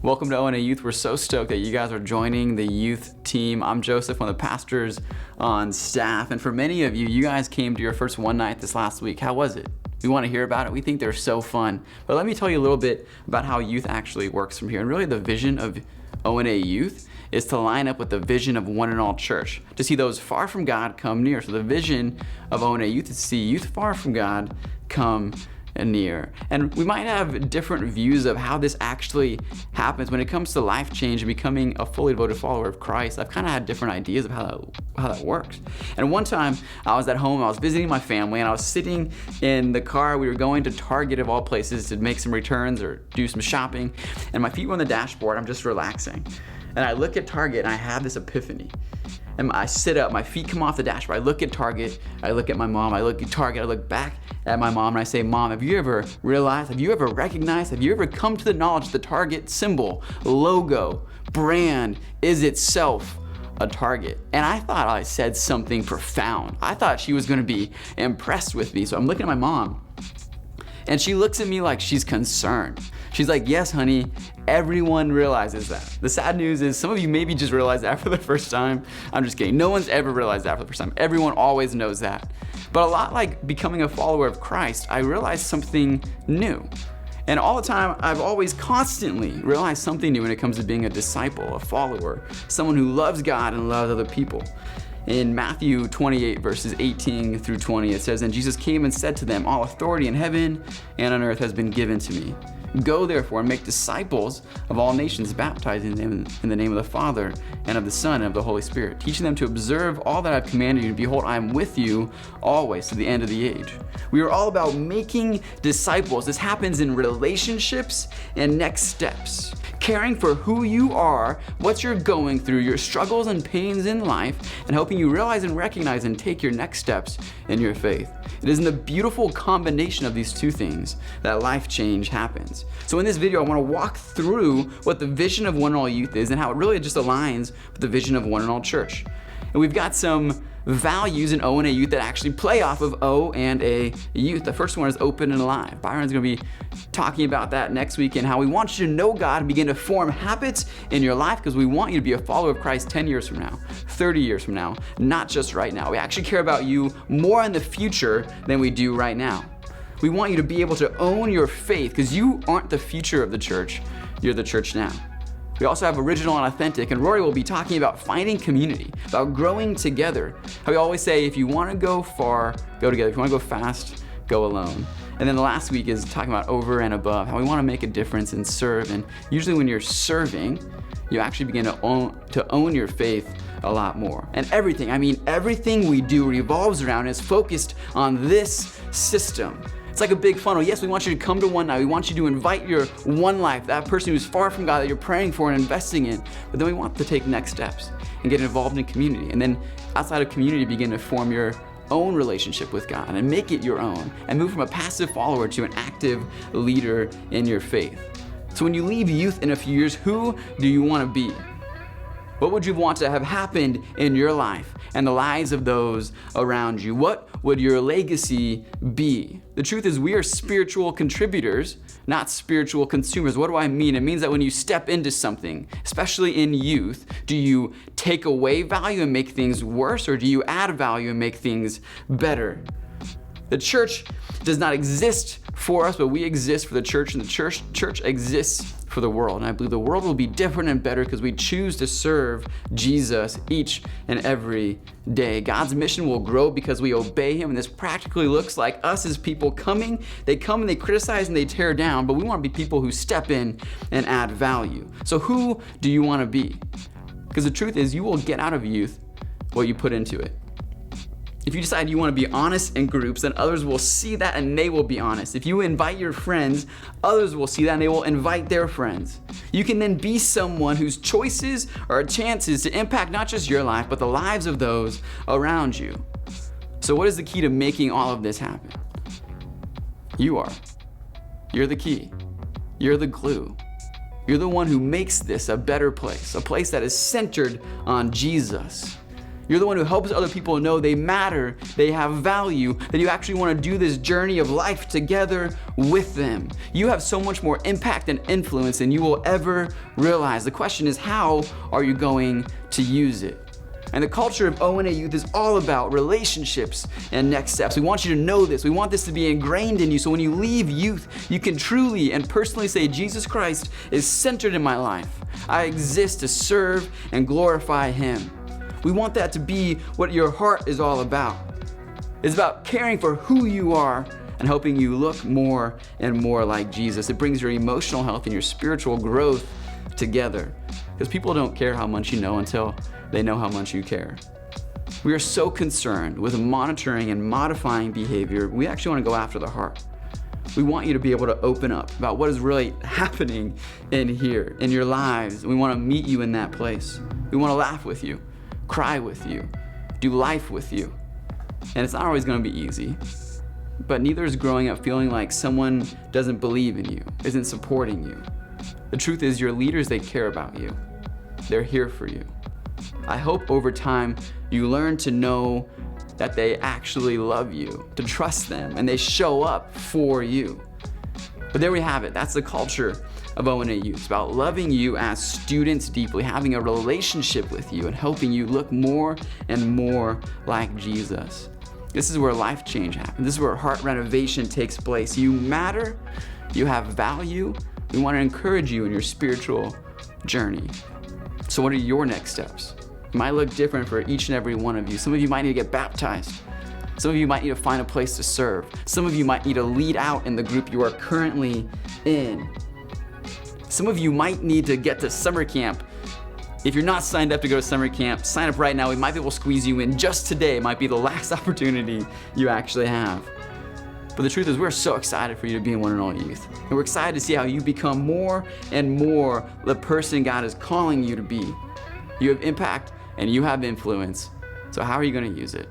Welcome to ONA Youth. We're so stoked that you guys are joining the youth team. I'm Joseph, one of the pastors on staff. And for many of you, you guys came to your first one night this last week. How was it? We want to hear about it. We think they're so fun. But let me tell you a little bit about how youth actually works from here. And really the vision of ONA Youth is to line up with the vision of One and All Church, to see those far from God come near. So the vision of ONA Youth is to see youth far from God come near. And we might have different views of how this actually happens when it comes to life change and becoming a fully devoted follower of Christ. I've kind of had different ideas of how that works. And one time I was at home, I was visiting my family, and I was sitting in the car. We were going to Target of all places to make some returns or do some shopping, and my feet were on the dashboard. I'm just relaxing. And I look at Target and I have this epiphany. And I sit up, my feet come off the dashboard. I look at Target, I look at my mom, I look at Target, I look back at my mom, and I say, Mom, have you ever realized, have you ever recognized, have you ever come to the knowledge the Target symbol, logo, brand is itself a Target? And I thought I said something profound. I thought she was gonna be impressed with me. So I'm looking at my mom, and she looks at me like she's concerned. She's like, yes, honey, everyone realizes that. The sad news is some of you maybe just realized that for the first time. I'm just kidding. No one's ever realized that for the first time. Everyone always knows that. But a lot like becoming a follower of Christ, I realized something new. And all the time, I've always constantly realized something new when it comes to being a disciple, a follower, someone who loves God and loves other people. In Matthew 28, verses 18 through 20, it says, And Jesus came and said to them, All authority in heaven and on earth has been given to me. Go therefore and make disciples of all nations, baptizing them in the name of the Father and of the Son and of the Holy Spirit, teaching them to observe all that I've commanded you. And behold, I am with you always to the end of the age. We are all about making disciples. This happens in relationships and next steps. Caring for who you are, what you're going through, your struggles and pains in life, and helping you realize and recognize and take your next steps in your faith. It is in the beautiful combination of these two things that life change happens. So in this video, I want to walk through what the vision of One and All Youth is and how it really just aligns with the vision of One and All Church. And we've got some values in ONA Youth that actually play off of O&A Youth. The first one is open and alive. Byron's going to be talking about that next week and how we want you to know God and begin to form habits in your life because we want you to be a follower of Christ 10 years from now, 30 years from now, not just right now. We actually care about you more in the future than we do right now. We want you to be able to own your faith because you aren't the future of the church, you're the church now. We also have original and authentic, and Rory will be talking about finding community, about growing together. How we always say, if you want to go far, go together. If you want to go fast, go alone. And then the last week is talking about over and above, how we want to make a difference and serve. And usually when you're serving, you actually begin to own your faith a lot more. And everything we do revolves around, is focused on this system. It's like a big funnel. Yes, we want you to come to One Night. We want you to invite your one life, that person who's far from God that you're praying for and investing in. But then we want to take next steps and get involved in community. And then outside of community, begin to form your own relationship with God and make it your own and move from a passive follower to an active leader in your faith. So when you leave youth in a few years, who do you want to be? What would you want to have happened in your life and the lives of those around you? What would your legacy be? The truth is we are spiritual contributors, not spiritual consumers. What do I mean? It means that when you step into something, especially in youth, do you take away value and make things worse, or do you add value and make things better? The church does not exist for us, but we exist for the church, and the church exists for the world. And I believe the world will be different and better because we choose to serve Jesus each and every day. God's mission will grow because we obey Him, and this practically looks like us as people coming. They come and they criticize and they tear down, but we want to be people who step in and add value. So who do you want to be? Because the truth is you will get out of youth what you put into it. If you decide you want to be honest in groups, then others will see that and they will be honest. If you invite your friends, others will see that and they will invite their friends. You can then be someone whose choices are chances to impact not just your life, but the lives of those around you. So what is the key to making all of this happen? You are. You're the key. You're the glue. You're the one who makes this a better place, a place that is centered on Jesus. You're the one who helps other people know they matter, they have value, that you actually want to do this journey of life together with them. You have so much more impact and influence than you will ever realize. The question is, how are you going to use it? And the culture of ONA Youth is all about relationships and next steps. We want you to know this. We want this to be ingrained in you, so when you leave youth, you can truly and personally say, Jesus Christ is centered in my life. I exist to serve and glorify Him. We want that to be what your heart is all about. It's about caring for who you are and helping you look more and more like Jesus. It brings your emotional health and your spiritual growth together, because people don't care how much you know until they know how much you care. We are so concerned with monitoring and modifying behavior, we actually want to go after the heart. We want you to be able to open up about what is really happening in here, in your lives. We want to meet you in that place. We want to laugh with you, cry with you, do life with you. And it's not always going to be easy, but neither is growing up feeling like someone doesn't believe in you, isn't supporting you. The truth is, your leaders, they care about you. They're here for you. I hope over time you learn to know that they actually love you, to trust them, and they show up for you. But there we have it. That's the culture of ONA Youth. It's about loving you as students deeply, having a relationship with you, and helping you look more and more like Jesus. This is where life change happens. This is where heart renovation takes place. You matter. You have value. We want to encourage you in your spiritual journey. So what are your next steps? It might look different for each and every one of you. Some of you might need to get baptized. Some of you might need to find a place to serve. Some of you might need to lead out in the group you are currently in. Some of you might need to get to summer camp. If you're not signed up to go to summer camp, sign up right now. We might be able to squeeze you in just today. It might be the last opportunity you actually have. But the truth is, we're so excited for you to be in ONE&ALL Youth. And we're excited to see how you become more and more the person God is calling you to be. You have impact and you have influence. So how are you going to use it?